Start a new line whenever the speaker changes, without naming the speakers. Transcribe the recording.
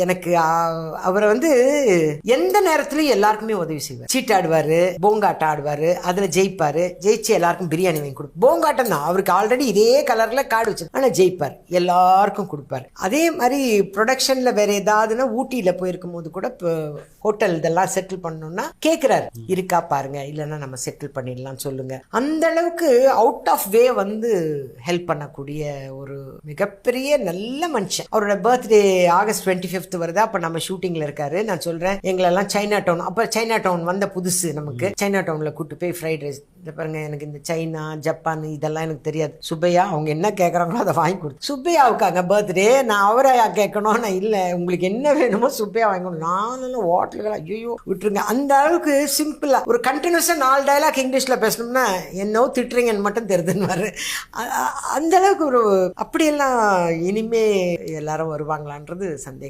எனக்கு அவரை வந்து எந்த நேரத்துலையும் எல்லாருக்குமே உதவி செய்வார். சீட்டு ஆடுவார், போங்காட்டம் ஆடுவார், அதில் ஜெயிப்பார். ஜெயிச்சு எல்லாருக்கும் பிரியாணி வாங்கி கொடுப்பார். போங்காட்டம் தான், அவருக்கு ஆல்ரெடி இதே கலரில் கார்டு வச்சு, ஆனால் ஜெயிப்பார், எல்லாருக்கும் கொடுப்பார். அதே மாதிரி ப்ரொடக்ஷனில் வேற ஏதாவதுன்னா ஊட்டியில் போயிருக்கும் போது கூட இப்போ ஹோட்டல் இதெல்லாம் செட்டில் பண்ணணும்னா கேட்குறாரு, இருக்கா பாருங்க, இல்லைன்னா நம்ம செட்டில் பண்ணிடலாம் சொல்லுங்க. அந்த அளவுக்கு அவுட் ஆஃப் வே வந்து ஹெல்ப் பண்ணக்கூடிய ஒரு மிகப்பெரிய நல்ல மனுஷன். அவரோட பர்த்டே ஆகஸ்ட் 25 வருதா, அப்போ நம்ம ஷூட்டிங்கில் இருக்காரு. நான் சொல்கிறேன், எங்களெல்லாம் சைனா டவுன், அப்போ சைனா டவுன் வந்த புதுசு நமக்கு, சைனா டவுனில் கூப்பிட்டு போய் ஃப்ரைட் ரைஸ், இதை பாருங்க, எனக்கு இந்த சைனா ஜப்பான் இதெல்லாம் எனக்கு தெரியாது, சுப்பையா அவங்க என்ன கேட்குறாங்களோ அதை வாங்கி கொடுத்து. சுப்பையாவுக்காங்க பர்த்டே, நான் அவரை கேட்கணும், நான் இல்லை உங்களுக்கு என்ன வேணுமோ சுப்பையா வாங்கணும். நானும் ஹோட்டல்கள் ஐயோ விட்டுருங்க. அந்த அளவுக்கு சிம்பிளாக ஒரு கண்டினியூஸாக 4 டைலாக் இங்கிலீஷில் பேசணும்னா என்னோ திட்டுறீங்கன்னு மட்டும் தெரிதுன்னு. அந்த அளவுக்கு ஒரு அப்படியெல்லாம் இனிமே எல்லாரும் வருவாங்களான்றது சந்தேகம்.